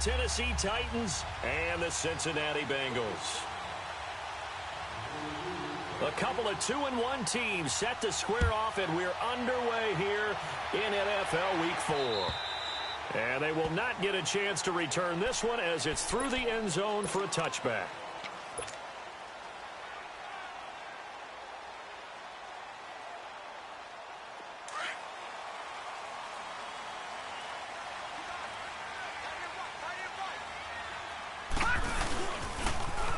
Tennessee Titans and the Cincinnati Bengals. A couple of 2-1 teams set to square off, and we're underway here in NFL Week 4. And they will not get a chance to return this one as it's through the end zone for a touchback.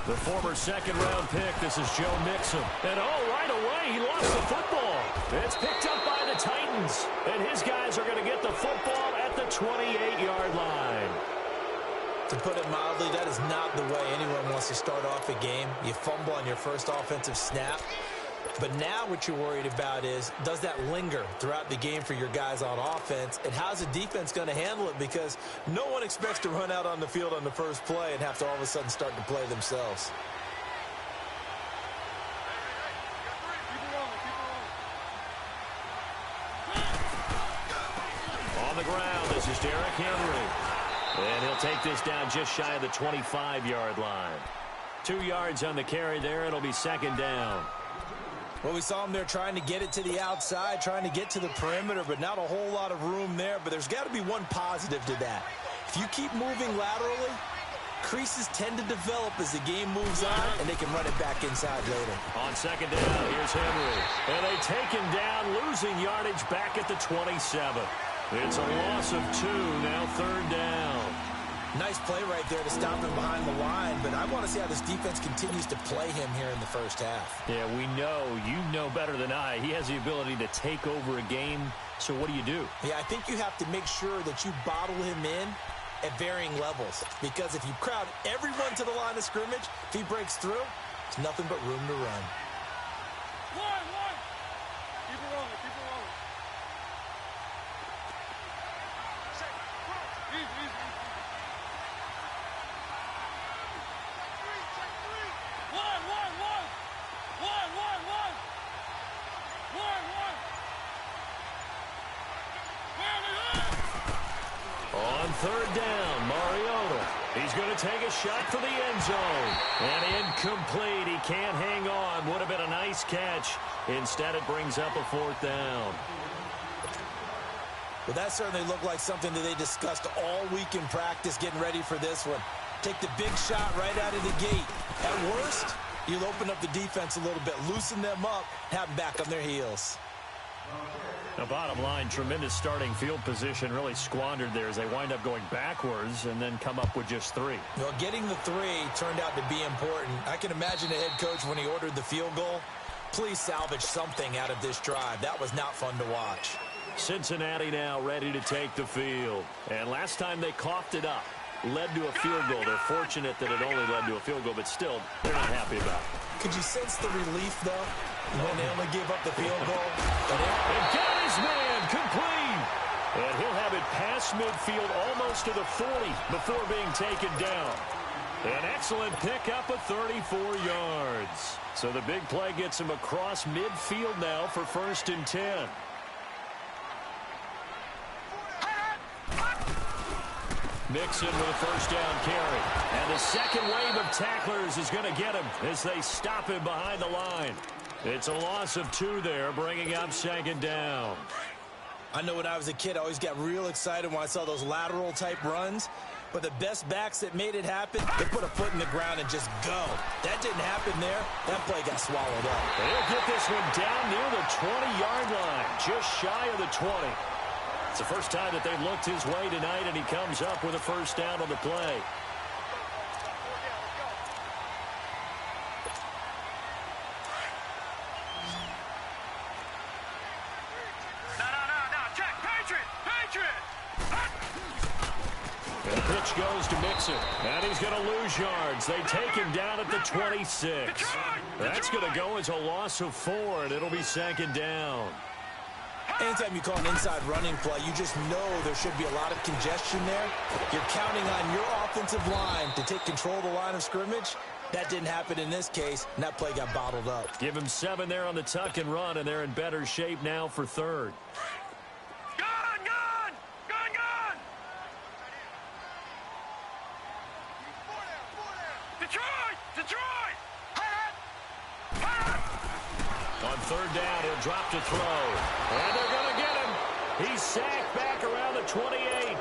The former second-round pick, this is Joe Mixon. And right away, he lost the football. It's picked up by the Titans. And his guys are going to get the football at the 28-yard line. To put it mildly, that is not the way anyone wants to start off a game. You fumble on your first offensive snap. But now what you're worried about is, does that linger throughout the game for your guys on offense? And how's the defense going to handle it? Because no one expects to run out on the field on the first play and have to all of a sudden start to play themselves. On the ground, this is Derrick Henry. And he'll take this down just shy of the 25-yard line. 2 yards on the carry there. It'll be second down. Well, we saw him there trying to get it to the outside, trying to get to the perimeter, but not a whole lot of room there. But there's got to be one positive to that. If you keep moving laterally, creases tend to develop as the game moves on, and they can run it back inside later. On second down, here's Henry. And they take him down, losing yardage back at the 27. It's a loss of 2, now third down. Nice play right there to stop him behind the line, but I want to see how this defense continues to play him here in the first half. Yeah, we know, you know better than I, he has the ability to take over a game, so what do you do? Yeah, I think you have to make sure that you bottle him in at varying levels, because if you crowd everyone to the line of scrimmage, if he breaks through, it's nothing but room to run. One. Keep it rolling, keep it rolling. Easy. On third down, Mariota. He's going to take a shot for the end zone. And incomplete. He can't hang on. Would have been a nice catch. Instead, it brings up a fourth down. Well, that certainly looked like something that they discussed all week in practice getting ready for this one. Take the big shot right out of the gate. At worst, you'll open up the defense a little bit, loosen them up, have them back on their heels. Now, bottom line, tremendous starting field position really squandered there as they wind up going backwards and then come up with just 3. Well, getting the 3 turned out to be important. I can imagine the head coach when he ordered the field goal. Please salvage something out of this drive. That was not fun to watch. Cincinnati now ready to take the field. And last time they coughed it up, led to a field goal. They're fortunate that it only led to a field goal, but still, they're not happy about it. Could you sense the relief, though, when they only gave up the field goal? And got his man complete. And he'll have it past midfield almost to the 40 before being taken down. An excellent pickup of 34 yards. So the big play gets him across midfield now for 1st and 10. Mixon with a first down carry. And the second wave of tacklers is going to get him as they stop him behind the line. It's a loss of 2 there, bringing up second down. I know when I was a kid, I always got real excited when I saw those lateral-type runs. But the best backs that made it happen, they put a foot in the ground and just go. That didn't happen there. That play got swallowed up. He'll get this one down near the 20-yard line, just shy of the 20. It's the first time that they've looked his way tonight, and he comes up with a first down on the play. No, check, Patriot! And the pitch goes to Mixon, and he's going to lose yards. They take him down at the 26. That's going to go as a loss of 4, and it'll be second down. Anytime you call an inside running play, you just know there should be a lot of congestion there. You're counting on your offensive line to take control of the line of scrimmage. That didn't happen in this case, and that play got bottled up. Give him 7 there on the tuck and run, and they're in better shape now for 3rd. Gun! Detroit! Detroit! On third down, he'll drop to throw. And they're going to get him. He's sacked back around the 28.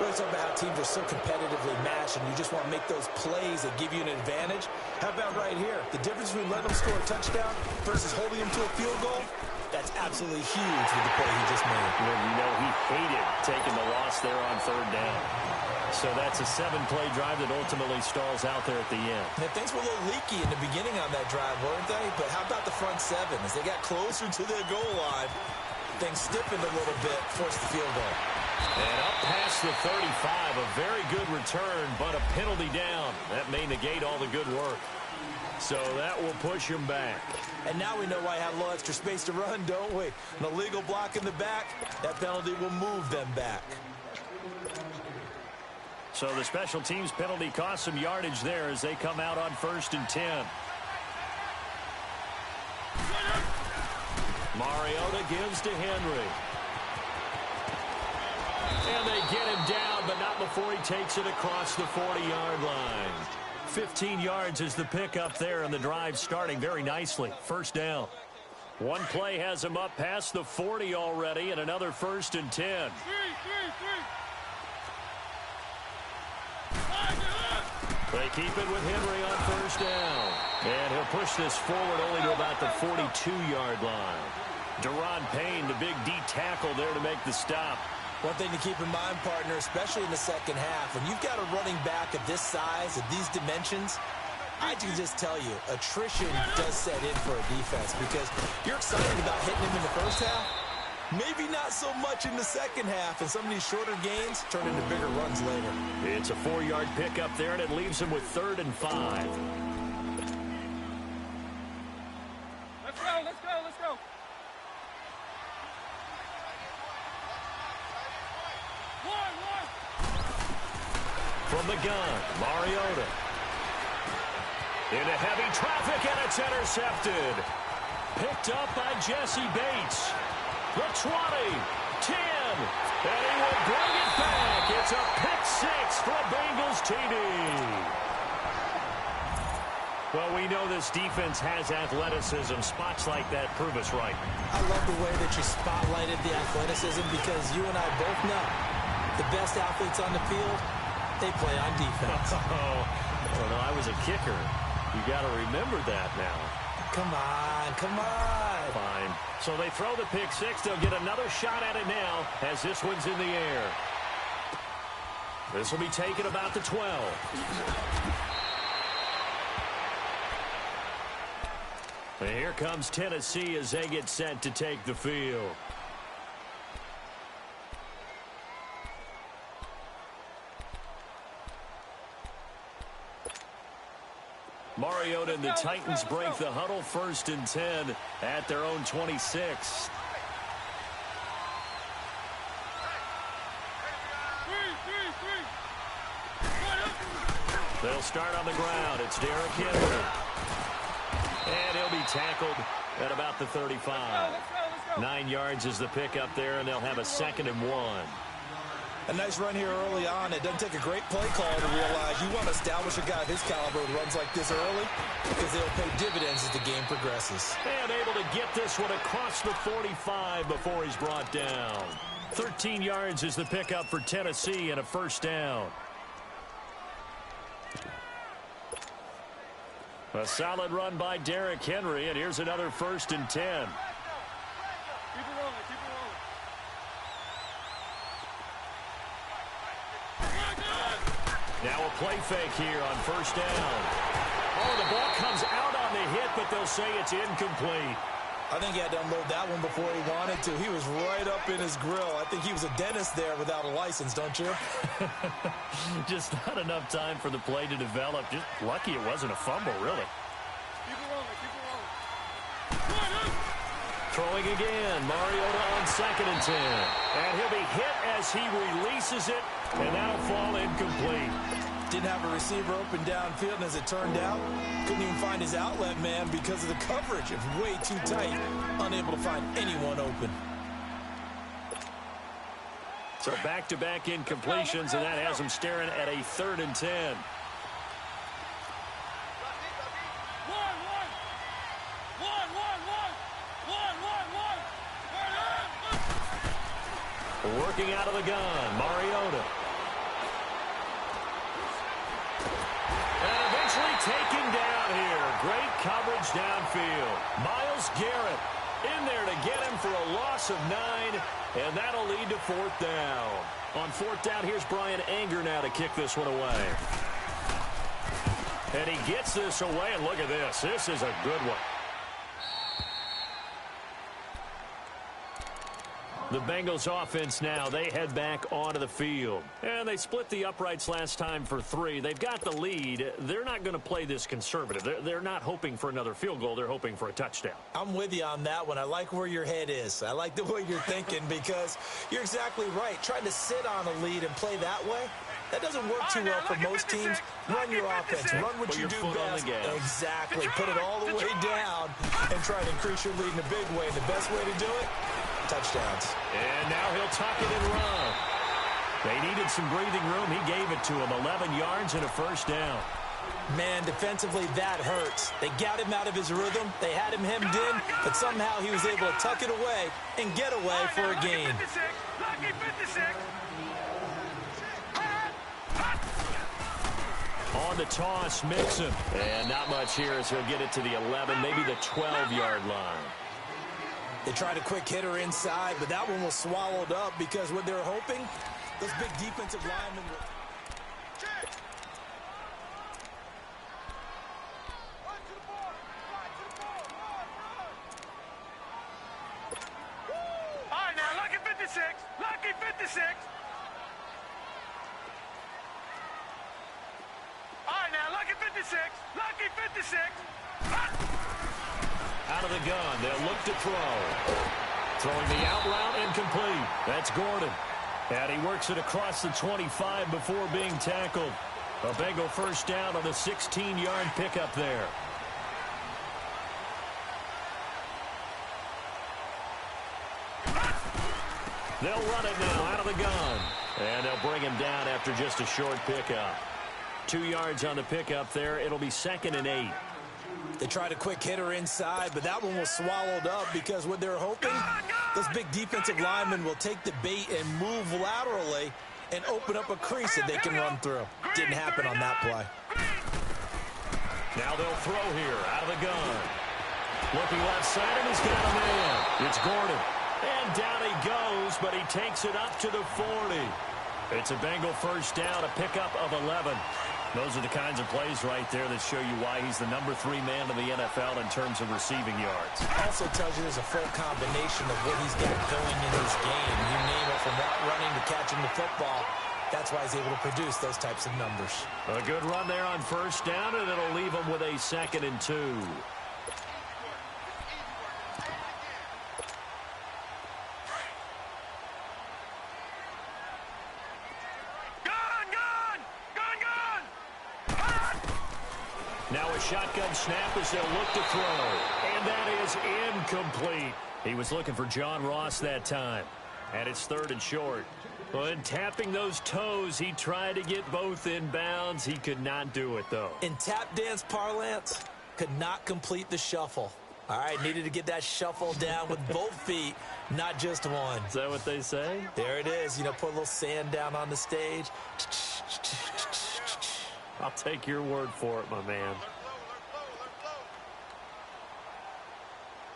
Really talking about how teams are so competitively matched and you just want to make those plays that give you an advantage. How about right here? The difference between letting them score a touchdown versus holding them to a field goal, that's absolutely huge with the play he just made. Well, you know, he hated taking the loss there on third down. So that's a 7-play drive that ultimately stalls out there at the end. And things were a little leaky in the beginning on that drive, weren't they? But how about the front seven? As they got closer to their goal line, things stiffened a little bit, forced the field goal. And up past the 35, a very good return, but a penalty down. That may negate all the good work. So that will push him back. And now we know why I have a little extra space to run, don't we? An illegal block in the back, that penalty will move them back. So the special teams penalty costs some yardage there as they come out on 1st and 10. Mariota gives to Henry. And they get him down, but not before he takes it across the 40-yard line. 15 yards is the pickup there, and the drive starting very nicely. First down. One play has him up past the 40 already, and another 1st and 10. They keep it with Henry on 1st down. And he'll push this forward only to about the 42-yard line. Deron Payne, the big D tackle there to make the stop. One thing to keep in mind, partner, especially in the second half, when you've got a running back of this size, of these dimensions, I can just tell you, attrition does set in for a defense because you're excited about hitting him in the first half. Maybe not so much in the second half, and some of these shorter gains turn into bigger runs later. It's a 4-yard pickup there, and it leaves him with 3rd and 5. Let's go, let's go, let's go. One. From the gun, Mariota. Into heavy traffic, and it's intercepted. Picked up by Jesse Bates. The 20, 10, and he will bring it back. It's a pick 6 for a Bengals TD. Well, we know this defense has athleticism. Spots like that prove us right. I love the way that you spotlighted the athleticism because you and I both know the best athletes on the field, they play on defense. Well, no, I was a kicker. You got to remember that now. Come on. Fine. So they throw the pick 6. They'll get another shot at it now as this one's in the air. This will be taken about the 12. And here comes Tennessee as they get set to take the field. Mariota and the Titans break the huddle, 1st and 10 at their own 26. They'll start on the ground. It's Derrick Henry. And he'll be tackled at about the 35. 9 yards is the pickup there, and they'll have a 2nd and 1. A nice run here early on. It doesn't take a great play caller to realize you want to establish a guy of his caliber who runs like this early because they'll pay dividends as the game progresses. And able to get this one across the 45 before he's brought down. 13 yards is the pickup for Tennessee and a 1st down. A solid run by Derrick Henry, and here's another 1st and 10. Keep it rolling, keep it rolling. Now a play fake here on 1st down. Oh, the ball comes out on the hit, but they'll say it's incomplete. I think he had to unload that one before he wanted to. He was right up in his grill. I think he was a dentist there without a license, don't you? Just not enough time for the play to develop. Just lucky it wasn't a fumble, really. Keep it rolling, keep it rolling. Throwing again, Mariota on 2nd and 10. And he'll be hit as he releases it, and that'll fall incomplete. Didn't have a receiver open downfield, and as it turned out, couldn't even find his outlet man because of the coverage. It was way too tight, unable to find anyone open. So back-to-back incompletions, and that has him staring at a 3rd and 10. Working out of the gun, Mariota. And eventually taken down here. Great coverage downfield. Myles Garrett in there to get him for a loss of 9, and that'll lead to 4th down. On 4th down, here's Brian Anger now to kick this one away. And he gets this away, and look at this. This is a good one. The Bengals offense now, they head back onto the field. And they split the uprights last time for 3. They've got the lead. They're not going to play this conservative. They're not hoping for another field goal. They're hoping for a touchdown. I'm with you on that one. I like where your head is. I like the way you're thinking because you're exactly right. Trying to sit on a lead and play that way, that doesn't work too well for most teams. Run your offense. Run what you do best. Exactly. Put it all the way down and try to increase your lead in a big way. The best way to do it, touchdowns. And now he'll tuck it and run. They needed some breathing room. He gave it to him. 11 yards and a 1st down. Man, defensively, that hurts. They got him out of his rhythm. They had him hemmed in, but somehow he was able to tuck it away and get away for a gain. On the toss, Mixon. And not much here as he'll get it to the 11, maybe the 12-yard line. They tried a quick hitter inside, but that one was swallowed up because what they're hoping, those big defensive linemen will... All right, now, lucky 56. Lucky 56. All right, now, lucky 56. Lucky 56. Out of the gun, they'll look to throw. Throwing the out route incomplete. That's Gordon. And he works it across the 25 before being tackled. A Bengal 1st down on the 16-yard pickup there. They'll run it now out of the gun. And they'll bring him down after just a short pickup. 2 yards on the pickup there. It'll be 2nd and 8. They tried a quick hitter inside, but that one was swallowed up because what they're hoping, those big defensive linemen will take the bait and move laterally and open up a crease that they can run through. Didn't happen on that play. Now they'll throw here out of the gun. Looking left side, and he's got a man. It's Gordon. And down he goes, but he takes it up to the 40. It's a Bengal 1st down, a pickup of 11. Those are the kinds of plays right there that show you why he's the number 3 man in the NFL in terms of receiving yards. Also tells you there's a full combination of what he's got going in his game. You name it, from route running to catching the football. That's why he's able to produce those types of numbers. A good run there on 1st down, and it'll leave him with a 2nd and 2. Now a shotgun snap as they'll look to throw. And that is incomplete. He was looking for John Ross that time. And it's 3rd and short. When tapping those toes, he tried to get both in bounds. He could not do it, though. In tap dance parlance, could not complete the shuffle. All right, needed to get that shuffle down with both feet, not just one. Is that what they say? There it is. You know, put a little sand down on the stage. I'll take your word for it, my man.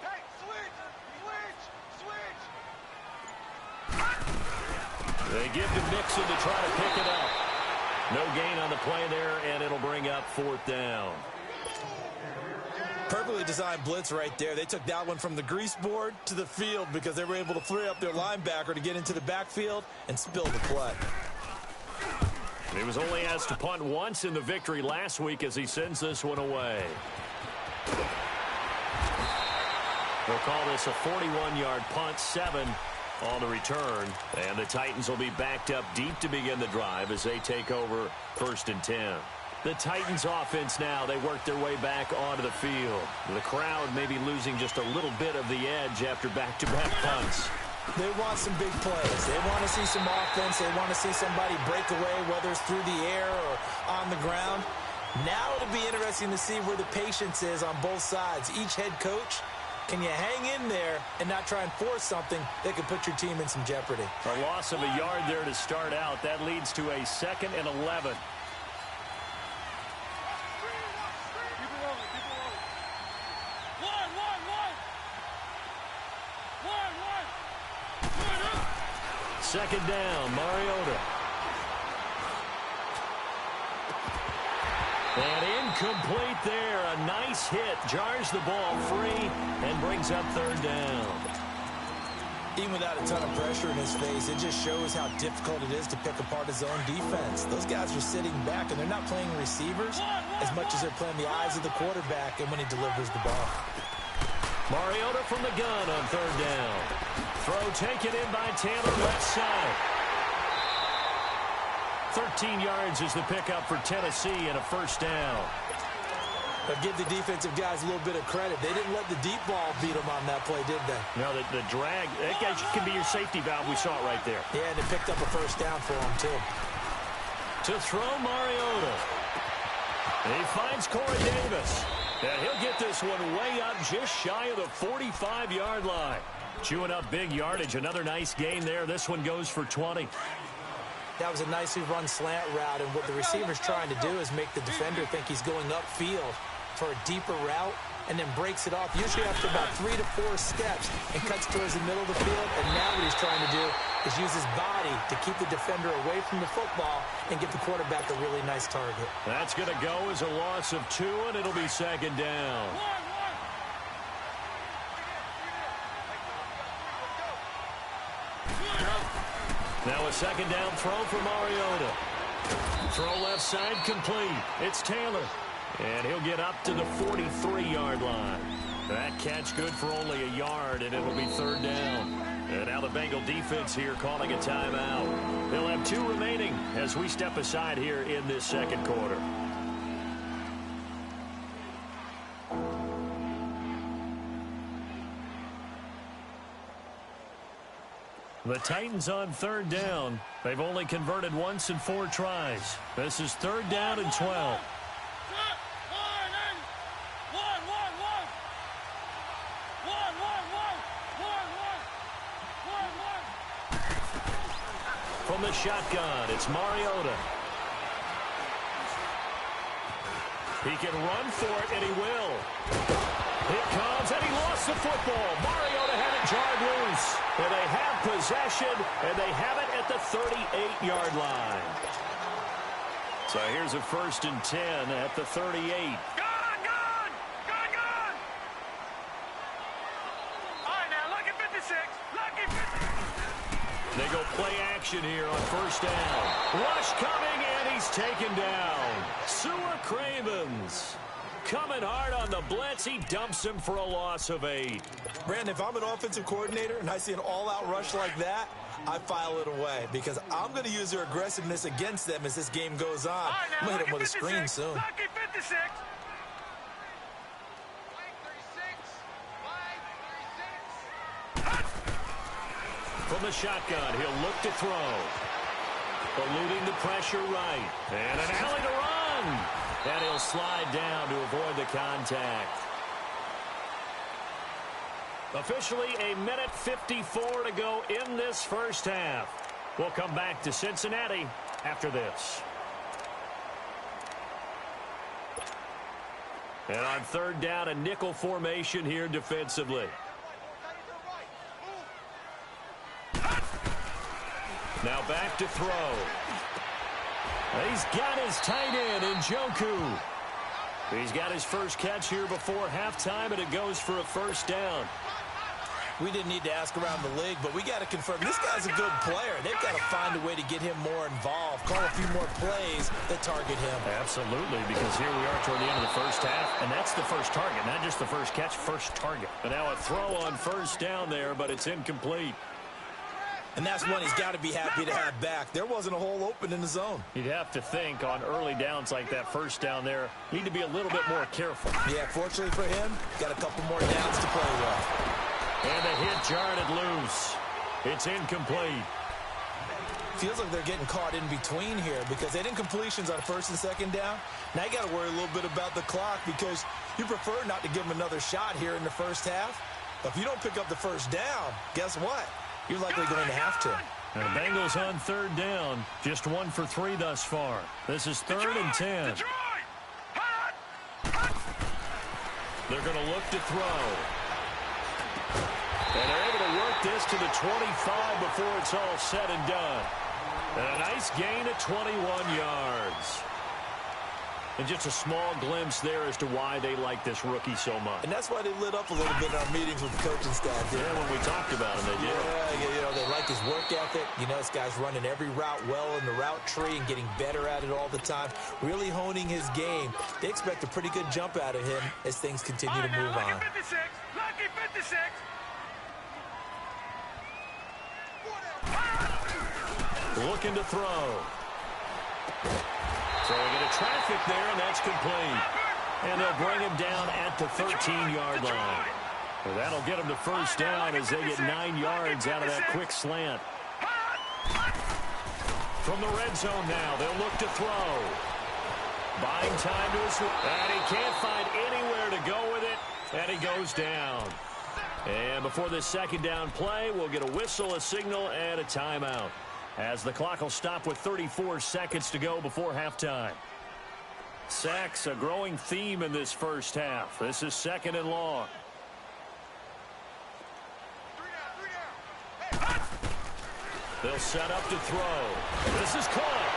Hey, switch. They give to Mixon to try to pick it up. No gain on the play there, and it'll bring up 4th down. Perfectly designed blitz right there. They took that one from the grease board to the field because they were able to free up their linebacker to get into the backfield and spill the play. He was only asked to punt once in the victory last week as he sends this one away. They'll call this a 41-yard punt, 7 on the return. And the Titans will be backed up deep to begin the drive as they take over 1st and 10. The Titans offense now, they work their way back onto the field. The crowd may be losing just a little bit of the edge after back-to-back punts. They want some big plays. They want to see some offense. They want to see somebody break away, whether it's through the air or on the ground. Now it'll be interesting to see where the patience is on both sides. Each head coach Can you hang in there and not try and force something that could put your team in some jeopardy? A loss of a yard there to start out. That leads to a 2nd and 11. Second down, Mariota. And incomplete there. A nice hit. Jars the ball free and brings up 3rd down. Even without a ton of pressure in his face, it just shows how difficult it is to pick apart his own defense. Those guys are sitting back, and they're not playing receivers as much as they're playing the eyes of the quarterback and when he delivers the ball. Mariota from the gun on 3rd down. Throw taken in by Taylor left side. 13 yards is the pickup for Tennessee and a 1st down. But give the defensive guys a little bit of credit. They didn't let the deep ball beat them on that play, did they? No, the drag, that guy can be your safety valve. We saw it right there. Yeah, and it picked up a 1st down for him, too. To throw Mariota. And he finds Corey Davis. And he'll get this one way up just shy of the 45-yard line. Chewing up big yardage. Another nice gain there. This one goes for 20. That was a nicely run slant route, and what the receiver's trying to do is make the defender think he's going upfield for a deeper route and then breaks it off, usually after about 3 to 4 steps, and cuts towards the middle of the field. And now what he's trying to do is use his body to keep the defender away from the football and give the quarterback a really nice target. That's going to go as a loss of 2, and it'll be 2nd down. Now a 2nd down throw for Mariota. Throw left side complete. It's Taylor. And he'll get up to the 43-yard line. That catch good for only a yard, and it'll be 3rd down. And now the Bengal defense here calling a timeout. They'll have 2 remaining as we step aside here in this 2nd quarter. The Titans on 3rd down. They've only converted once in 4 tries. This is 3rd down and 12. From the shotgun, it's Mariota. He can run for it, and he will. It comes, and he lost the football. Mariota had it jarred loose. And they have possession, and they have it at the 38-yard line. So here's a 1st and 10 at the 38. Gone! All right, now, lucky 56. Lucky 56. They go play action here on 1st down. Rush coming, and he's taken down. Sewer Cravens coming hard on the blitz. He dumps him for a loss of 8. Brandon, if I'm an offensive coordinator and I see an all-out rush like that, I file it away because I'm going to use their aggressiveness against them as this game goes on. Right, now, I'm going to hit them with a 56. screen soon. Lucky 56. From the shotgun, he'll look to throw. Eluding the pressure right. And an alley to run. And he'll slide down to avoid the contact. Officially a minute 54 to go in this 1st half. We'll come back to Cincinnati after this. And on 3rd down, a nickel formation here defensively. Now back to throw. He's got his tight end in Njoku. He's got his first catch here before halftime, and it goes for a 1st down. We didn't need to ask around the league, but we got to confirm this guy's a good player. They've got to find a way to get him more involved, call a few more plays that target him. Absolutely, because here we are toward the end of the 1st half, and that's the first target, not just the first catch, first target. And now a throw on 1st down there, but it's incomplete. And that's one he's got to be happy to have back. There wasn't a hole open in the zone. You'd have to think on early downs like that 1st down there, need to be a little bit more careful. Yeah, fortunately for him, got a couple more downs to play with. And the hit jarred it loose. It's incomplete. Feels like they're getting caught in between here because they didn't completions on 1st and 2nd down. Now you got to worry a little bit about the clock because you prefer not to give them another shot here in the 1st half. If you don't pick up the first down, guess what? You're likely going to have to. And the Bengals on third down, just 1 for 3 thus far. This is 3rd and 10. They're going to look to throw. And they're able to work this to the 25 before it's all said and done. And a nice gain of 21 yards. And just a small glimpse there as to why they like this rookie so much. And that's why they lit up a little bit in our meetings with the coaching staff. Yeah, when we talked about him, they did. Yeah, they like his work ethic. You know, this guy's running every route well in the route tree and getting better at it all the time, really honing his game. They expect a pretty good jump out of him as things continue to move on. Lucky 56. Lucky 56. Looking to throw. Throwing into traffic there, and that's complete. And they'll bring him down at the 13-yard line. Well, that'll get him to first down as they get 9 yards out of that quick slant. From the red zone now, they'll look to throw. Buying time to his right. And he can't find anywhere to go with it, and he goes down. And before this second down play, we'll get a whistle, a signal, and a timeout, as the clock will stop with 34 seconds to go before halftime. Sacks, a growing theme in this first half. This is 2nd and long. They'll set up to throw. This is caught.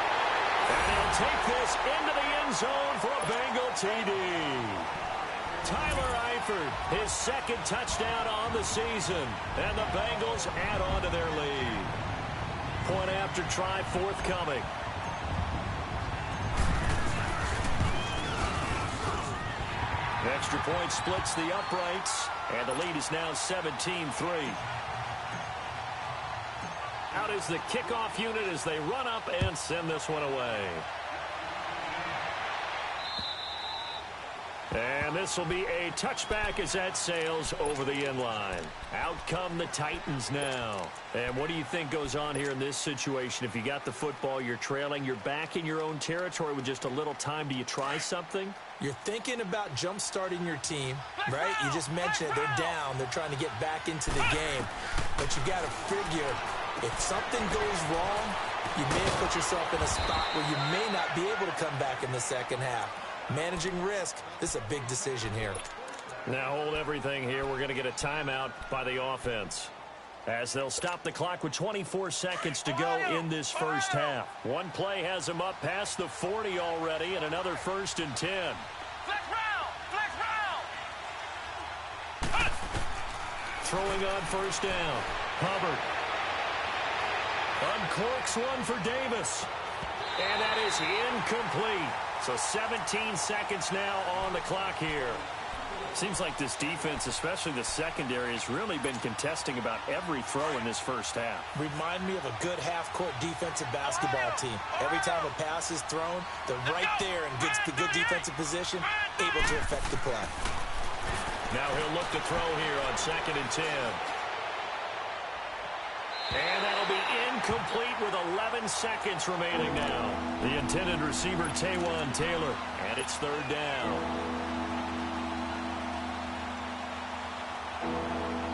And he'll take this into the end zone for a Bengal TD. Tyler Eifert, his 2nd touchdown on the season. And the Bengals add on to their lead. Point after try forthcoming. Extra point splits the uprights, and the lead is now 17-3. Out is the kickoff unit as they run up and send this one away. And this will be a touchback as that sails over the end line. Out come the Titans now. And what do you think goes on here in this situation? If you got the football, you're trailing, you're back in your own territory with just a little time. Do you try something? You're thinking about jump-starting your team, right? You just mentioned it. They're down. They're trying to get back into the game. But you got to figure, if something goes wrong, you may have put yourself in a spot where you may not be able to come back in the second half. Managing risk, this is a big decision here. Now hold everything here. We're going to get a timeout by the offense, as they'll stop the clock with 24 seconds to go in this first half. One play has them up past the 40 already, and another 1st and 10. Flex round! Flex round! Throwing on first down. Hubbard uncorks one for Davis. And that is incomplete. So 17 seconds now on the clock here. Seems like this defense, especially the secondary, has really been contesting about every throw in this first half. Remind me of a good half-court defensive basketball team. Every time a pass is thrown, they're right there in good defensive position, able to affect the play. Now he'll look to throw here on 2nd and 10. And that'll be incomplete with 11 seconds remaining now. The intended receiver, Taywan Taylor, and it's 3rd down.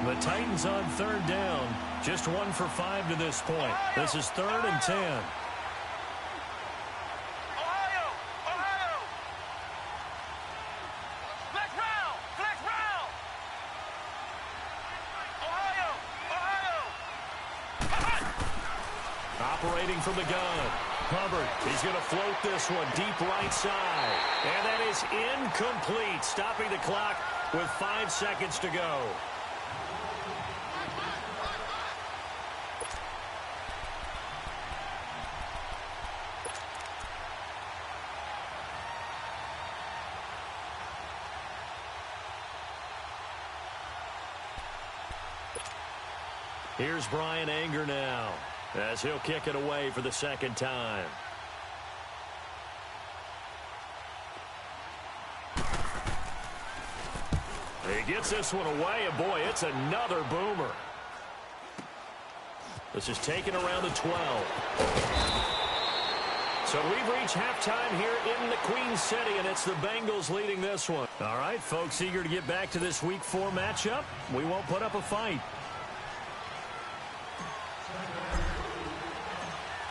The Titans on 3rd down, just 1 for 5 to this point. This is 3rd and 10. Ohio! Ohio! Flex round! Flex round! Ohio! Ohio! Operating from the gun. Hubbard, he's going to float this one deep right side. And that is incomplete, stopping the clock with 5 seconds to go. Here's Brian Anger now, as he'll kick it away for the 2nd time. He gets this one away, and boy, it's another boomer. This is taken around the 12. So we've reached halftime here in the Queen City, and it's the Bengals leading this one. All right, folks, eager to get back to this Week 4 matchup. We won't put up a fight.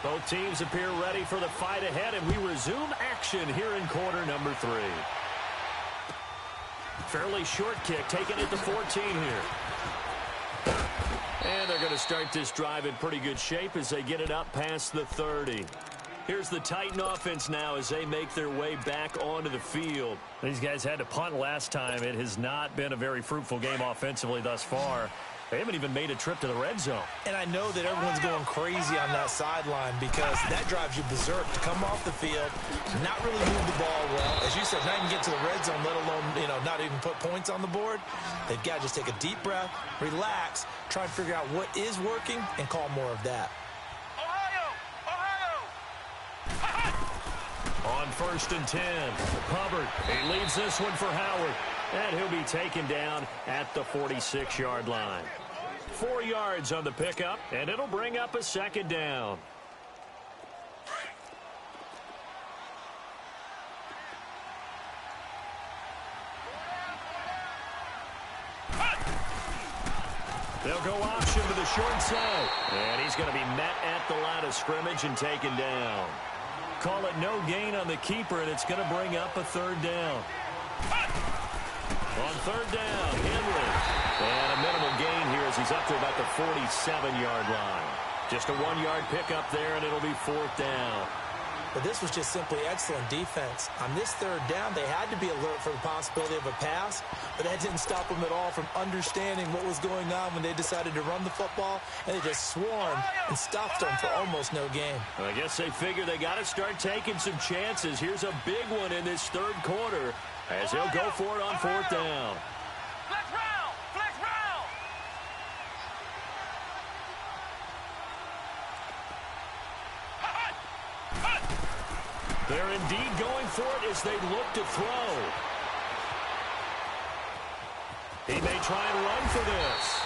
Both teams appear ready for the fight ahead, and we resume action here in quarter number 3. Fairly short kick, taken at the 14 here. And they're going to start this drive in pretty good shape as they get it up past the 30. Here's the Titan offense now as they make their way back onto the field. These guys had to punt last time. It has not been a very fruitful game offensively thus far. They haven't even made a trip to the red zone. And I know that everyone's going crazy on that sideline because that drives you berserk to come off the field, not really move the ball well. As you said, not even get to the red zone, let alone, not even put points on the board. They've got to just take a deep breath, relax, try and figure out what is working, and call more of that. On 1st and 10, Hubbard, he leaves this one for Howard, and he'll be taken down at the 46-yard line. 4 yards on the pickup, and it'll bring up a 2nd down. They'll go option to the short side, and he's going to be met at the line of scrimmage and taken down. Call it no gain on the keeper, and it's going to bring up a 3rd down. On 3rd down, Henry. And a minimal gain here as he's up to about the 47-yard line. Just a 1-yard pickup there, and it'll be 4th down. But this was just simply excellent defense. On this 3rd down, they had to be alert for the possibility of a pass, but that didn't stop them at all from understanding what was going on when they decided to run the football, and they just swarmed and stopped them for almost no gain. I guess they figure they got to start taking some chances. Here's a big one in this 3rd quarter as they'll go for it on 4th down. Flex round! Flex round! They're indeed going for it as they look to throw. He may try and run for this.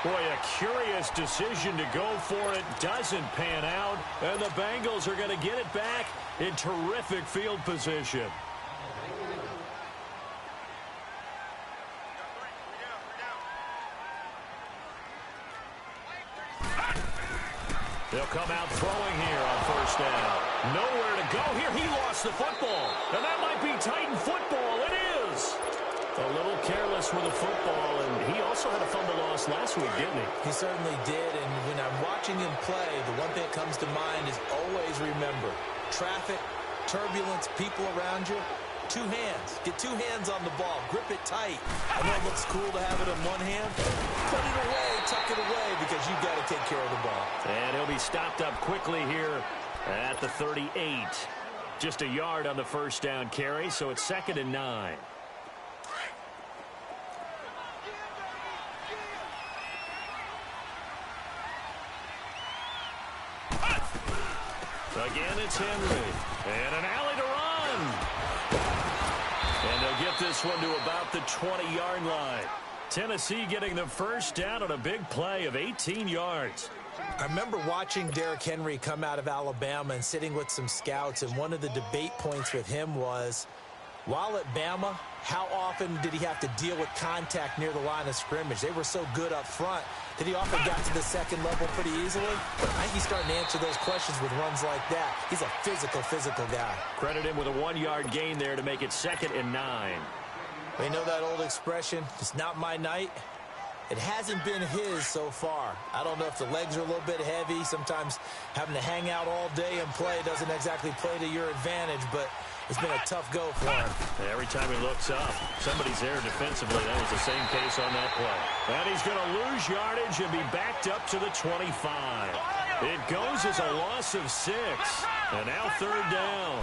Boy, a curious decision to go for it. Doesn't pan out. And the Bengals are going to get it back in terrific field position. They'll come out throwing here on 1st down. Nowhere to go here. He lost the football. And that might be Titan football. It is. A little careless with the football, and he also had a fumble loss last week, didn't he? He certainly did, and when I'm watching him play, the one thing that comes to mind is always remember, traffic, turbulence, people around you, 2 hands. Get 2 hands on the ball. Grip it tight. I know it looks cool to have it in one hand. Put it away, tuck it away, because you've got to take care of the ball. And he'll be stopped up quickly here at the 38. Just a yard on the 1st down carry, so it's 2nd and 9. Again, it's Henry. And an alley to run. And they'll get this one to about the 20-yard line. Tennessee getting the 1st down on a big play of 18 yards. I remember watching Derrick Henry come out of Alabama and sitting with some scouts, and one of the debate points with him was, while at Bama, how often did he have to deal with contact near the line of scrimmage? They were so good up front that he often got to the 2nd level pretty easily. I think he's starting to answer those questions with runs like that. He's a physical guy. Credit him with a 1-yard gain there to make it 2nd and 9. We know that old expression, it's not my night. It hasn't been his so far. I don't know if the legs are a little bit heavy. Sometimes having to hang out all day and play doesn't exactly play to your advantage, but it's been a tough go for him. Every time he looks up, somebody's there defensively. That was the same case on that play. And he's going to lose yardage and be backed up to the 25. It goes as a loss of 6. And now 3rd down.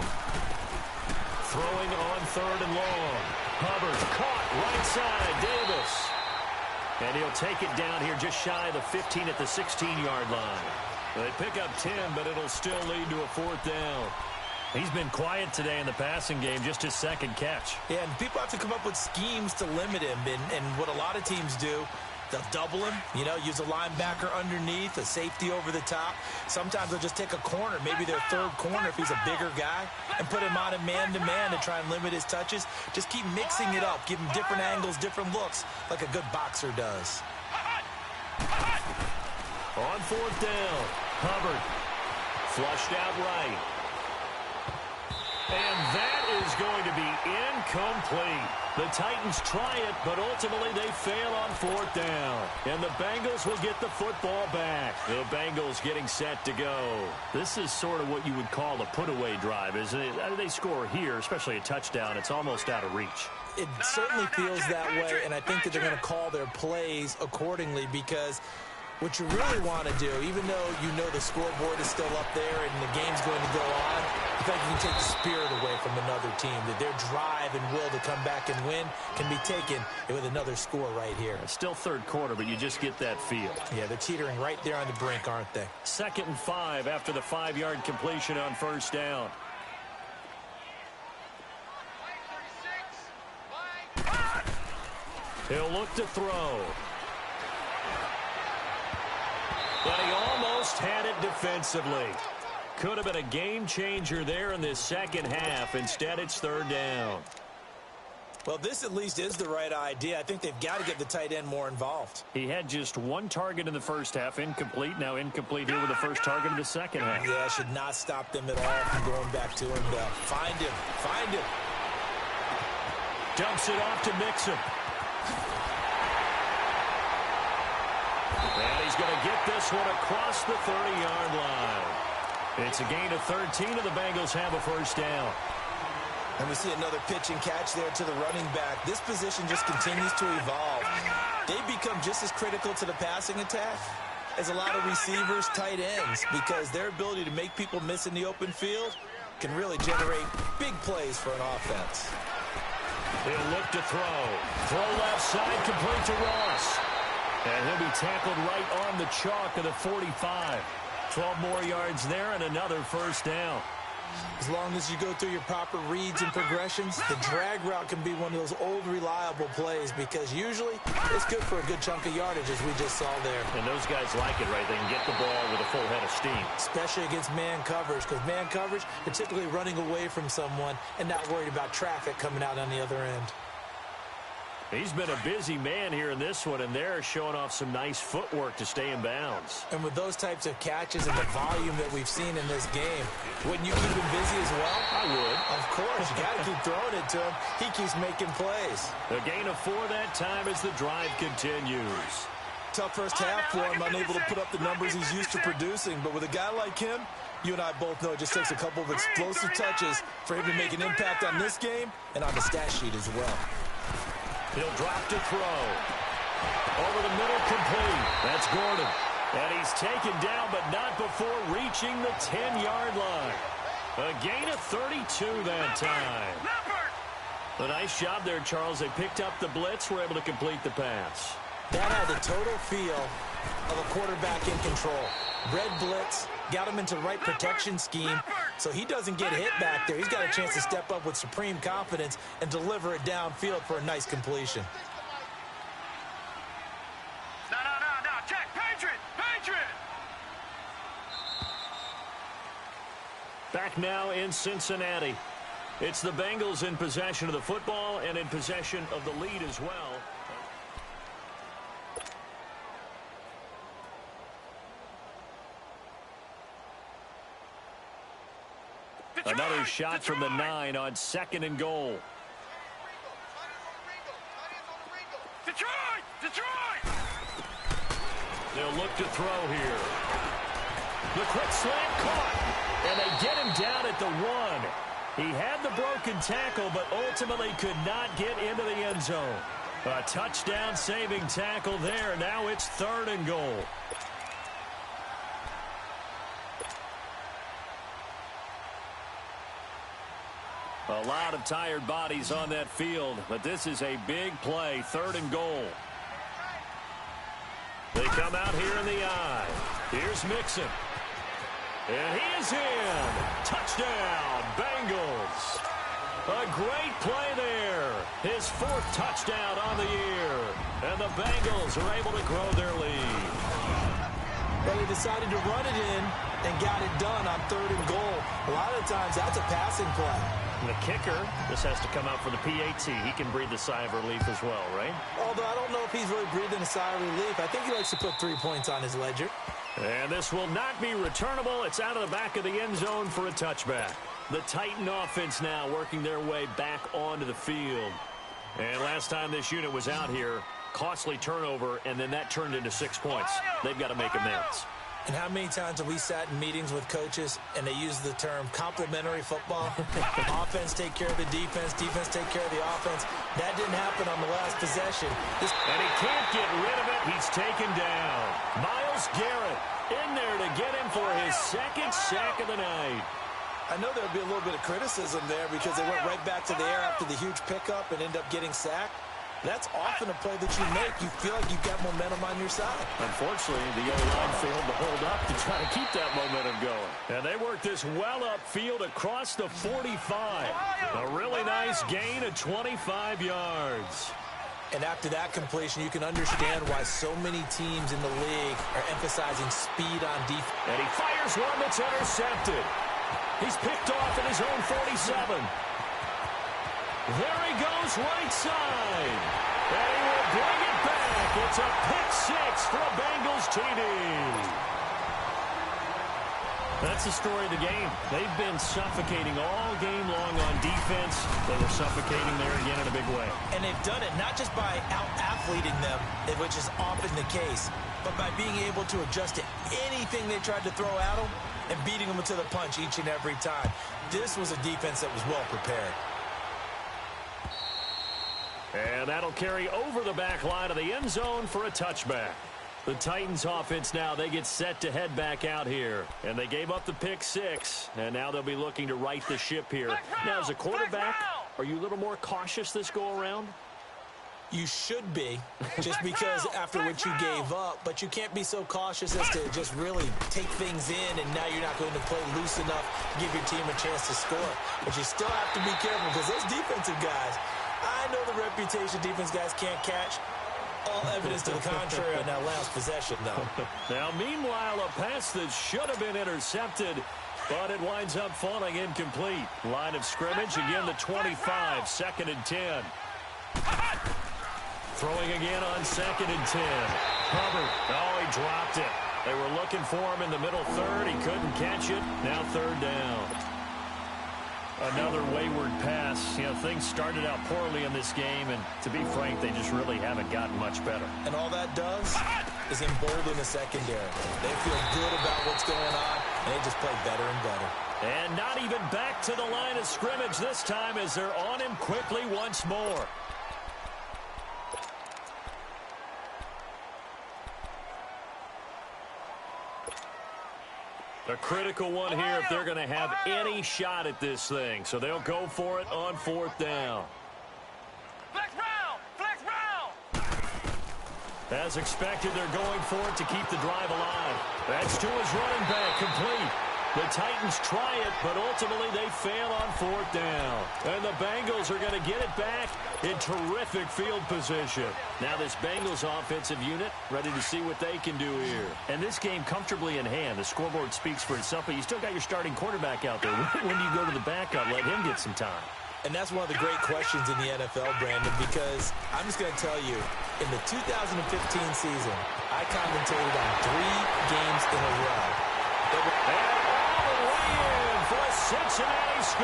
Throwing on 3rd and long. Hubbard caught right side. Davis. And he'll take it down here just shy of the 15 at the 16-yard line. They pick up 10, but it'll still lead to a 4th down. He's been quiet today in the passing game, just his 2nd catch. Yeah, and people have to come up with schemes to limit him. And what a lot of teams do They'll double him, use a linebacker underneath, a safety over the top. Sometimes they'll just take a corner, maybe their third corner if he's a bigger guy, and put him on a man-to-man to try and limit his touches. Just keep mixing it up, give him different angles, different looks, like a good boxer does. On fourth down, Hubbard flushed out right. And that is going to be incomplete. The Titans try it, but ultimately they fail on fourth down. And the Bengals will get the football back. The Bengals getting set to go. This is sort of what you would call a put-away drive, isn't it? They score here, especially a touchdown. It's almost out of reach. It certainly feels that way, and I think that they're going to call their plays accordingly because what you really want to do, even though you know the scoreboard is still up there and the game's going to go on, I think you can take the spirit away from another team, that their drive and will to come back and win can be taken with another score right here. It's still third quarter, but you just get that feel. Yeah, they're teetering right there on the brink, aren't they? 2nd and 5 after the 5-yard completion on first down. He'll look to throw. But he almost had it defensively. Could have been a game changer there in this second half. Instead, it's third down. Well, this at least is the right idea. I think they've got to get the tight end more involved. He had just one target in the first half, incomplete. Now incomplete here with the first target in the second half. Yeah, should not stop them at all from going back to him. Find him. Dumps it off to Mixon. And he's going to get this one across the 30-yard line. It's a gain of 13, and the Bengals have a first down. And we see another pitch and catch there to the running back. This position just continues to evolve. They become just as critical to the passing attack as a lot of receivers, tight ends, because their ability to make people miss in the open field can really generate big plays for an offense. He'll look to throw. Throw left side, complete to Ross. And he'll be tackled right on the chalk of the 45. 12 more yards there and another first down. As long as you go through your proper reads and progressions, the drag route can be one of those old reliable plays because usually it's good for a good chunk of yardage as we just saw there. And those guys like it, right? They can get the ball with a full head of steam. Especially against man coverage because man coverage, they're typically running away from someone and not worried about traffic coming out on the other end. He's been a busy man here in this one, and they're showing off some nice footwork to stay in bounds. And with those types of catches and the volume that we've seen in this game, wouldn't you keep him busy as well? I would. Of course. You got to keep throwing it to him. He keeps making plays. A gain of 4 that time as the drive continues. Tough first half for him, unable to put up the numbers he's used to producing. But with a guy like him, you and I both know it just takes a couple of explosive touches for him to make an impact on this game and on the stat sheet as well. He'll drop to throw. Over the middle, complete. That's Gordon. And he's taken down, but not before reaching the 10-yard line. A gain of 32 that time. A nice job there, Charles. They picked up the blitz, were able to complete the pass. That had the total feel of a quarterback in control. Red blitz, got him into the right protection scheme, so he doesn't get hit back there. He's got a chance to step up with supreme confidence and deliver it downfield for a nice completion. No, check, Patriot! Back now in Cincinnati. It's the Bengals in possession of the football and in possession of the lead as well. Another shot from the 9 on 2nd and goal. Detroit! They'll look to throw here. The quick slant caught, and they get him down at the 1. He had the broken tackle, but ultimately could not get into the end zone. A touchdown-saving tackle there. Now it's 3rd and goal. A lot of tired bodies on that field, but this is a big play, 3rd and goal. They come out here in the eye. Here's Mixon. And he is in. Touchdown, Bengals. A great play there. His 4th touchdown on the year. And the Bengals are able to grow their lead. Well, he decided to run it in and got it done on 3rd and goal. A lot of times, that's a passing play. And the kicker, this has to come out for the PAT. He can breathe a sigh of relief as well, right? Although I don't know if he's really breathing a sigh of relief. I think he likes to put 3 points on his ledger. And this will not be returnable. It's out of the back of the end zone for a touchback. The Titan offense now working their way back onto the field. And last time this unit was out here, costly turnover, and then that turned into 6 points. They've got to make amends. And how many times have we sat in meetings with coaches and they use the term complementary football? Offense take care of the defense, defense take care of the offense. That didn't happen on the last possession. And he can't get rid of it. He's taken down. Myles Garrett in there to get him for his 2nd sack of the night. I know there'll be a little bit of criticism there because they went right back to the air after the huge pickup and end up getting sacked. That's often a play that you make. You feel like you've got momentum on your side. Unfortunately, the O-line failed to hold up to try to keep that momentum going. And they worked this well upfield across the 45. A really nice gain of 25 yards. And after that completion, you can understand why so many teams in the league are emphasizing speed on defense. And he fires one that's intercepted. He's picked off at his own 47. There he goes right side. And he will bring it back. It's a pick 6 for a Bengals TD. That's the story of the game. They've been suffocating all game long on defense. They were suffocating there again in a big way. And they've done it not just by out-athleting them, which is often the case, but by being able to adjust to anything they tried to throw at them and beating them to the punch each and every time. This was a defense that was well prepared. And that'll carry over the back line of the end zone for a touchback. The Titans offense now, they get set to head back out here. And they gave up the pick 6, and now they'll be looking to right the ship here. Now, as a quarterback, are you a little more cautious this go-around? You should be, just because after what you gave up, but you can't be so cautious as to just really take things in, and now you're not going to play loose enough to give your team a chance to score. But you still have to be careful because those defensive guys, I know the reputation defense guys can't catch. All evidence to the contrary on that last possession, though. Now, meanwhile, a pass that should have been intercepted, but it winds up falling incomplete. Line of scrimmage, again the 25, 2nd and 10. Throwing again on 2nd and 10. Hubbard, oh, he dropped it. They were looking for him in the middle 3rd. He couldn't catch it. Now 3rd down. Another wayward pass. You know, things started out poorly in this game, and to be frank, they just really haven't gotten much better. And all that does is embolden the secondary. They feel good about what's going on, and they just play better and better. And not even back to the line of scrimmage this time as they're on him quickly once more. A critical one here if they're going to have any shot at this thing. So they'll go for it on 4th down. Flex round! Flex round! As expected, they're going for it to keep the drive alive. That's to his running back, complete. The Titans try it, but ultimately they fail on 4th down. And the Bengals are going to get it back in terrific field position. Now this Bengals offensive unit ready to see what they can do here. And this game comfortably in hand. The scoreboard speaks for itself, but you still got your starting quarterback out there. When do you go to the backup? Let him get some time. And that's one of the great questions in the NFL, Brandon, because I'm just going to tell you, in the 2015 season, I commentated on 3 games in a row. For a Cincinnati score.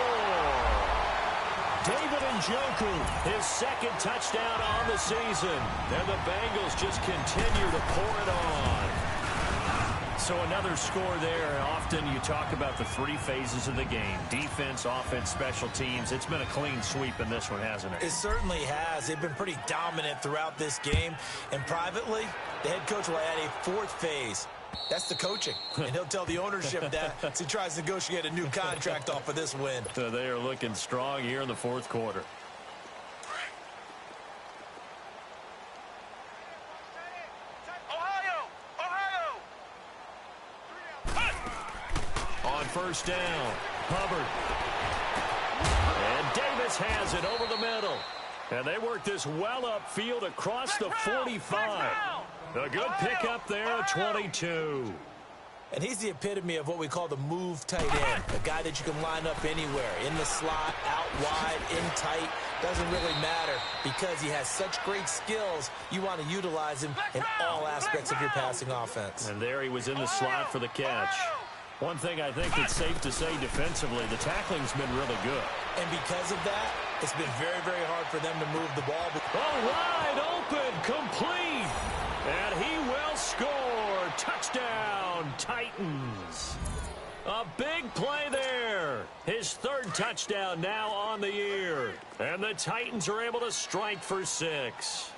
David Njoku, his 2nd touchdown on the season. And the Bengals just continue to pour it on. So another score there. Often you talk about the 3 phases of the game. Defense, offense, special teams. It's been a clean sweep in this one, hasn't it? It certainly has. They've been pretty dominant throughout this game. And privately, the head coach will add a 4th phase. That's the coaching. And he'll tell the ownership that as he tries to negotiate a new contract off of this win. So they are looking strong here in the 4th quarter. On 1st down, Hubbard. And Davis Dallas has it over the middle. And they work this well upfield across the 45. A good pickup there at 22. And he's the epitome of what we call the move tight end, a guy that you can line up anywhere, in the slot, out wide, in tight, doesn't really matter because he has such great skills. You want to utilize him in all aspects of your passing offense. And there he was in the slot for the catch. One thing I think it's safe to say defensively, the tackling's been really good. And because of that, it's been very, very hard for them to move the ball. Wide open, complete, and he will score. Touchdown, Titans. A big play there. His third touchdown now on the year. And the Titans are able to strike for 6.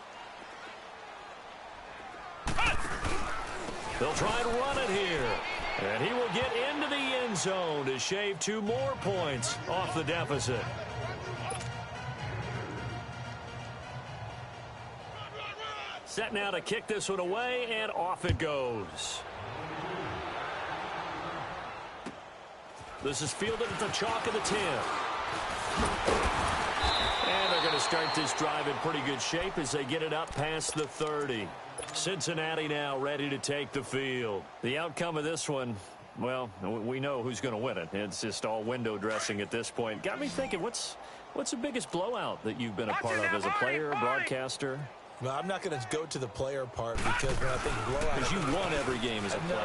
They'll try and run it here. And he will get into the end zone to shave 2 more points off the deficit. Set now to kick this one away, and off it goes. This is fielded at the chalk of the 10. And they're going to start this drive in pretty good shape as they get it up past the 30. Cincinnati now ready to take the field. The outcome of this one, well, we know who's going to win it. It's just all window dressing at this point. Got me thinking, what's the biggest blowout that you've been a part of as a player, broadcaster? Well, I'm not going to go to the player part because when I think blowout... Because you won every game as a player.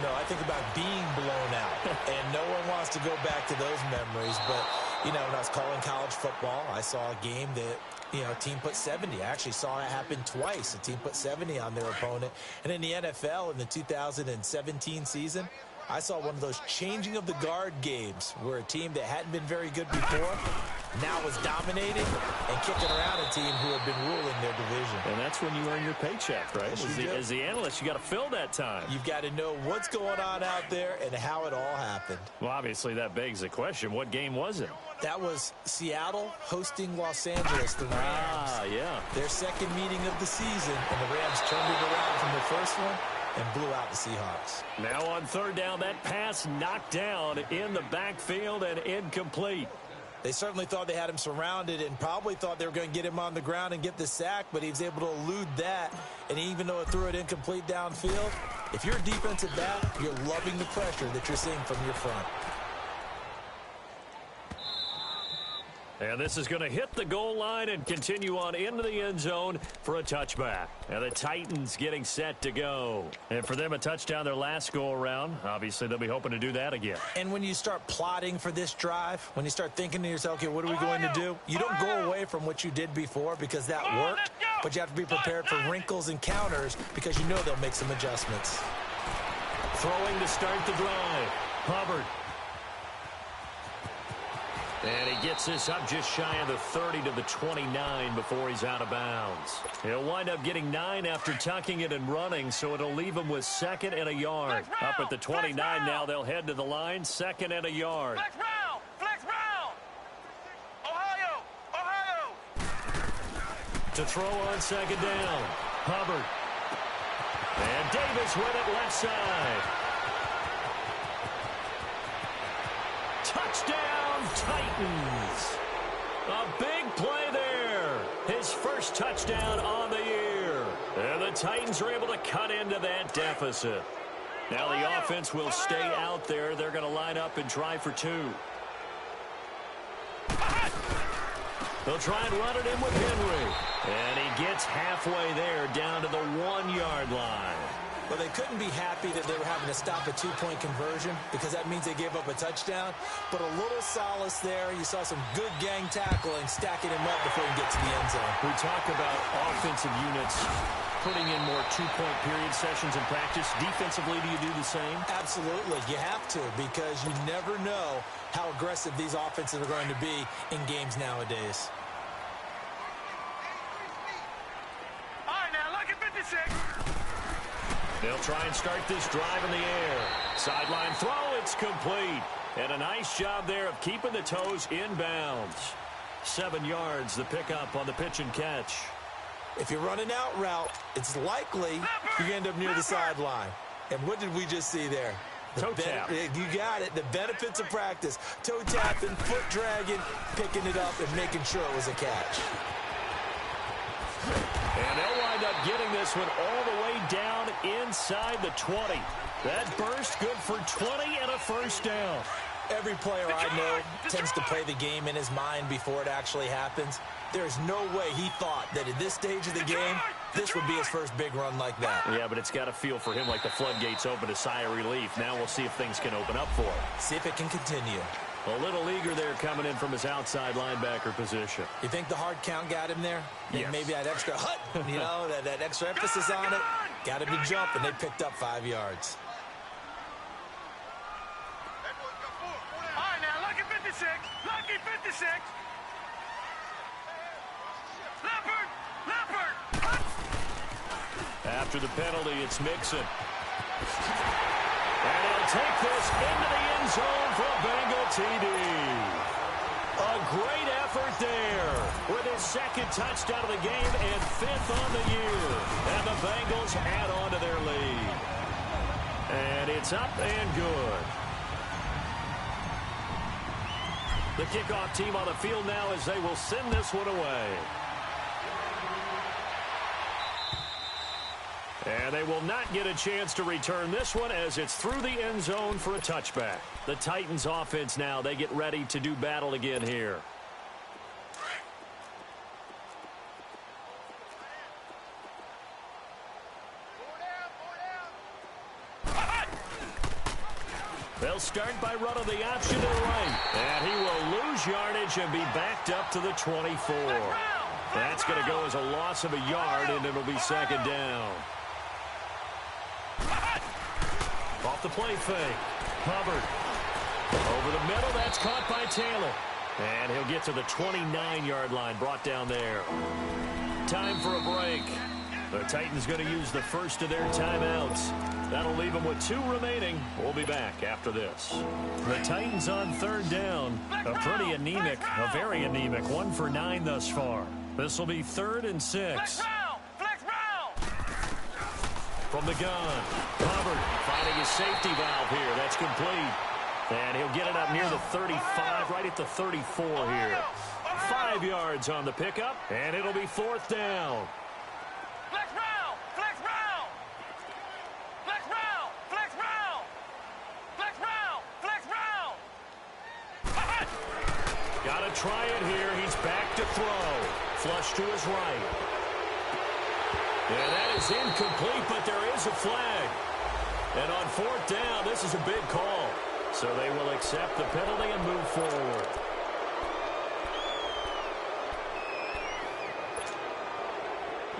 No. I think about being blown out. And no one wants to go back to those memories. But, you know, when I was calling college football, I saw a game that, you know, a team put 70. I actually saw it happen twice. A team put 70 on their opponent. And in the NFL, in the 2017 season, I saw one of those changing of the guard games where a team that hadn't been very good before now was dominating and kicking around a team who had been ruling their division. And that's when you earn your paycheck, right? Yes, As the analyst, you got to fill that time. You've got to know what's going on out there and how it all happened. Well, obviously, that begs the question, what game was it? That was Seattle hosting Los Angeles, the Rams. Yeah. Their second meeting of the season, and the Rams turned it around from the first one and blew out the Seahawks. Now on third down, that pass knocked down in the backfield and incomplete. They certainly thought they had him surrounded and probably thought they were going to get him on the ground and get the sack, but he was able to elude that. And even though it threw it incomplete downfield, if you're a defensive back, you're loving the pressure that you're seeing from your front. And this is going to hit the goal line and continue on into the end zone for a touchback. And the Titans getting set to go. And for them, a touchdown their last go-around. Obviously, they'll be hoping to do that again. And when you start plotting for this drive, when you start thinking to yourself, okay, what are we going to do? You don't go away from what you did before because that worked, but you have to be prepared for wrinkles and counters because you know they'll make some adjustments. Throwing to start the drive. Hubbard. And he gets this up just shy of the 30 to the 29 before he's out of bounds. He'll wind up getting 9 after tucking it and running, so it'll leave him with 2nd and a yard. Up at the 29 now, they'll head to the line, 2nd and a yard. Flex round! Ohio! To throw on 2nd down. Hubbard. And Davis with it left side. Touchdown! Titans. A big play there. His first touchdown on the year. And the Titans are able to cut into that deficit. Now the offense will stay out there. They're going to line up and try for 2. They'll try and run it in with Henry. And he gets halfway there down to the 1-yard line. Well, they couldn't be happy that they were having to stop a 2-point conversion because that means they gave up a touchdown. But a little solace there. You saw some good gang tackling, stacking him up before he gets to the end zone. We talk about offensive units putting in more 2-point period sessions in practice. Defensively, do you do the same? Absolutely. You have to because you never know how aggressive these offenses are going to be in games nowadays. All right, now, look at 56. They'll try and start this drive in the air. Sideline throw, it's complete. And a nice job there of keeping the toes in bounds. 7 yards, the pickup on the pitch and catch. If you run an out route, it's likely you end up near the sideline. And what did we just see there? Toe tap. You got it. The benefits of practice. Toe tapping, foot dragging, picking it up, and making sure it was a catch. And they'll wind up getting this one all the way down inside the 20. That burst good for 20 and a first down. Every player I know tends to play the game in his mind before it actually happens. There's no way he thought that at this stage of the game, this would be his first big run like that. Yeah, but it's got to feel for him like the floodgates open, a sigh of relief. Now we'll see if things can open up for him. See if it can continue. A little eager there coming in from his outside linebacker position. You think the hard count got him there? Yes. Maybe that extra hut, that extra emphasis on it. Got him to jump, and they picked up 5 yards. All right, now, lucky 56. Lucky 56. Leopard. Leopard. After the penalty, it's Mixon. And he'll take this into the end zone for a Bengal TD. A great effort there with his second touchdown of the game and 5th on the year. And the Bengals add on to their lead. And it's up and good. The kickoff team on the field now as they will send this one away. And they will not get a chance to return this one as it's through the end zone for a touchback. The Titans offense now, they get ready to do battle again here. They'll start by running the option to the right. And he will lose yardage and be backed up to the 24. That's going to go as a loss of a yard, and it'll be second down. Off the play fake. Hubbard. Over the middle, that's caught by Taylor. And he'll get to the 29-yard line, brought down there. Time for a break. The Titans going to use the first of their timeouts. That'll leave them with 2 remaining. We'll be back after this. The Titans on third down. A pretty anemic, a very anemic 1 for 9 thus far. This will be 3rd and 6. From the gun, Hubbard finding his safety valve here. That's complete. And he'll get it up near the 35, right at the 34 here. 5 yards on the pickup, and it'll be 4th down. Flex round! Flex round! Flex round! Flex round! Flex round! Flex round! Got to try it here. He's back to throw. Flush to his right. And that is incomplete, but there is a flag. And on 4th down, this is a big call. So they will accept the penalty and move forward.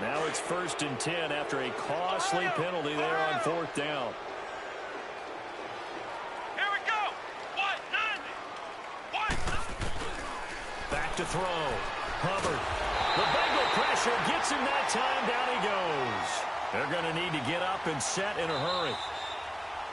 Now it's 1st and 10 after a costly penalty there on 4th down. Here we go! Back to throw. Hubbard. The Bengal pressure gets him that time. Down he goes. They're going to need to get up and set in a hurry.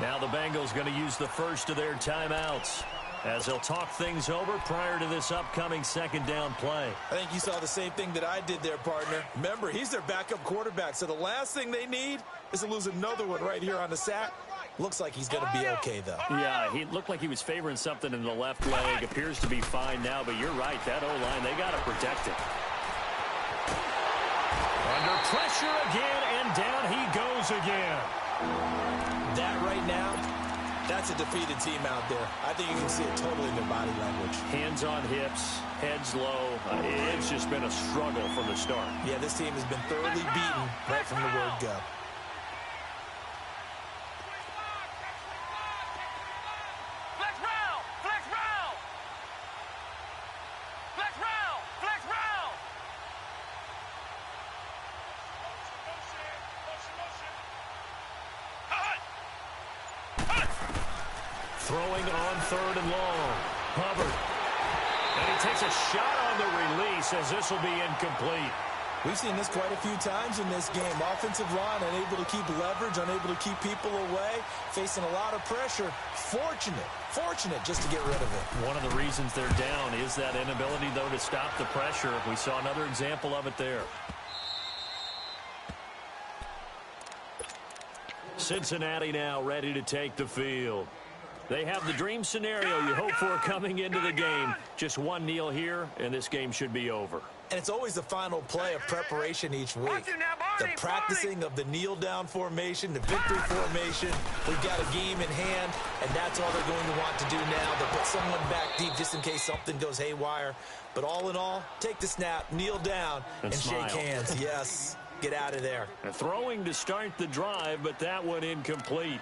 Now the Bengals going to use the first of their timeouts as they'll talk things over prior to this upcoming 2nd down play. I think you saw the same thing that I did there, partner. Remember, he's their backup quarterback, so the last thing they need is to lose another one right here on the sack. Looks like he's going to be okay, though. Yeah, he looked like he was favoring something in the left leg. Appears to be fine now, but you're right. That O-line, they got to protect it. Under pressure again, and down he goes again. That right now, that's a defeated team out there. I think you can see it totally in their body language. Hands on hips, heads low. It's just been a struggle from the start. Yeah, this team has been thoroughly beaten right from the word go. Flex round! Flex round! Flex round! Flex round! Throwing on 3rd and long. Hubbard. And he takes a shot on the release as this will be incomplete. We've seen this quite a few times in this game. Offensive line unable to keep leverage, unable to keep people away, facing a lot of pressure. Fortunate just to get rid of it. One of the reasons they're down is that inability, though, to stop the pressure. We saw another Cincinnati now ready to take the field. They have the dream scenario you hope for coming into the game. Just one kneel here, and this game should be over. And it's always the final play of preparation each week. The practicing of the kneel-down formation, the victory formation. We've got a game in hand, and that's all they're going to want to do now. They'll put someone back deep just in case something goes haywire. But all in all, take the snap, kneel down, and shake hands. Yes, get out of there. A throwing to start the drive, but that one incomplete.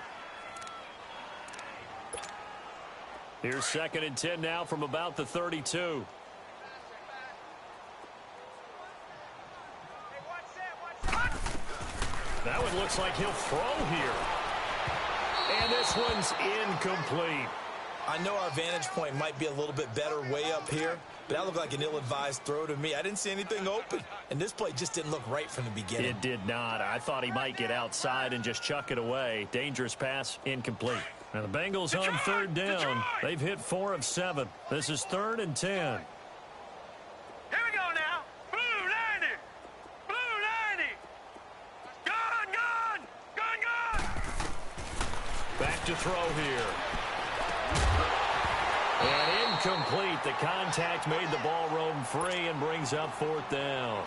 Here's 2nd and 10 now from about the 32. That one looks like he'll throw here. And this one's incomplete. I know our vantage point might be a little bit better way up here, but that looked like an ill-advised throw to me. I didn't see anything open, and this play just didn't look right from the beginning. It did not. I thought he might get outside and just chuck it away. Dangerous pass, incomplete. Now the Bengals on 3rd down. They've hit 4 of 7. This is 3rd and 10. Here we go now. Blue 90. Blue 90. Gone. Back to throw here. And incomplete. The contact made the ball roam free and brings up 4th down.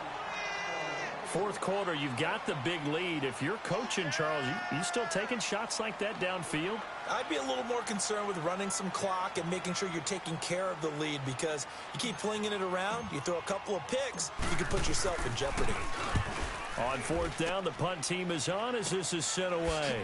4th quarter, you've got the big lead. If you're coaching, Charles, you still taking shots like that downfield? I'd be a little more concerned with running some clock and making sure you're taking care of the lead, because you keep flinging it around, you throw a couple of picks, you can put yourself in jeopardy. On 4th down, the punt team is on as this is sent away.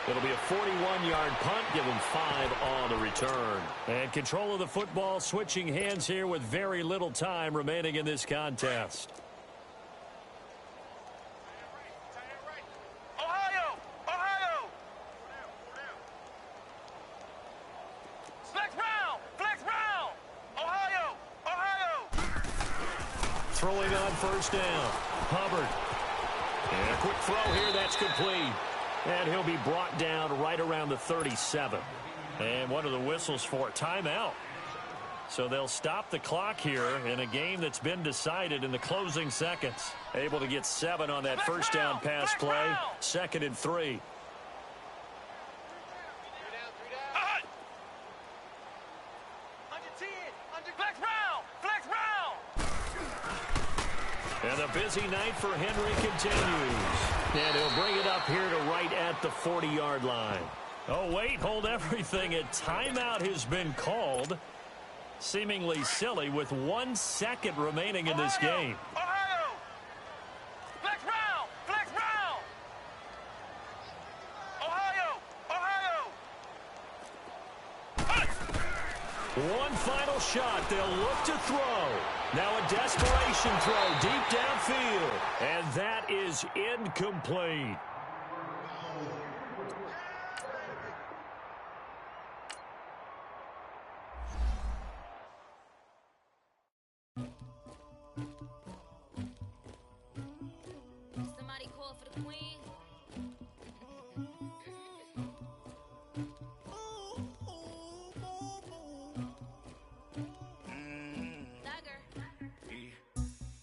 It'll be a 41-yard punt. Give them 5 on the return. And control of the football switching hands here with very little time remaining in this contest. Ohio. Flex round. Ohio. Throwing on 1st down. Hubbard. And a quick throw here. That's complete. And he'll be brought down right around the 37. And one of the whistles for a timeout. So they'll stop the clock here in a game that's been decided in the closing seconds. Able to get 7 on that 1st down pass play. 2nd and 3. And the busy night for Henry continues. And he'll bring it up here to right at the 40-yard line. Oh, wait, hold everything. A timeout has been called. Seemingly silly with 1 second remaining in this game. Ohio. Flex round. Ohio. One final shot. They'll look to throw. Now a desperation throw deep downfield. And that is incomplete. Somebody call for the queen.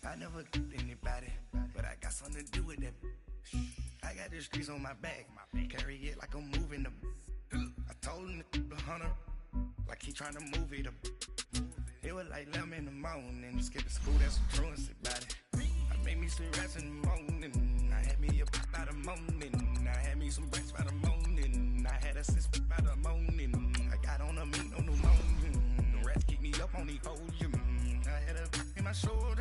I never anybody, but I got something to do with that. I got the streets on my back, carry it like I'm moving them. I told him to 100, like he trying to move it up. It was like 11 in the morning, skipping school, that's what truancy about it. I made me some rats in the morning, I had me a pop by the morning, I had me some bricks by the morning, I had a six by the morning, I got on a meat on the morning, the rats keep me up on the podium, I had a in my shoulder.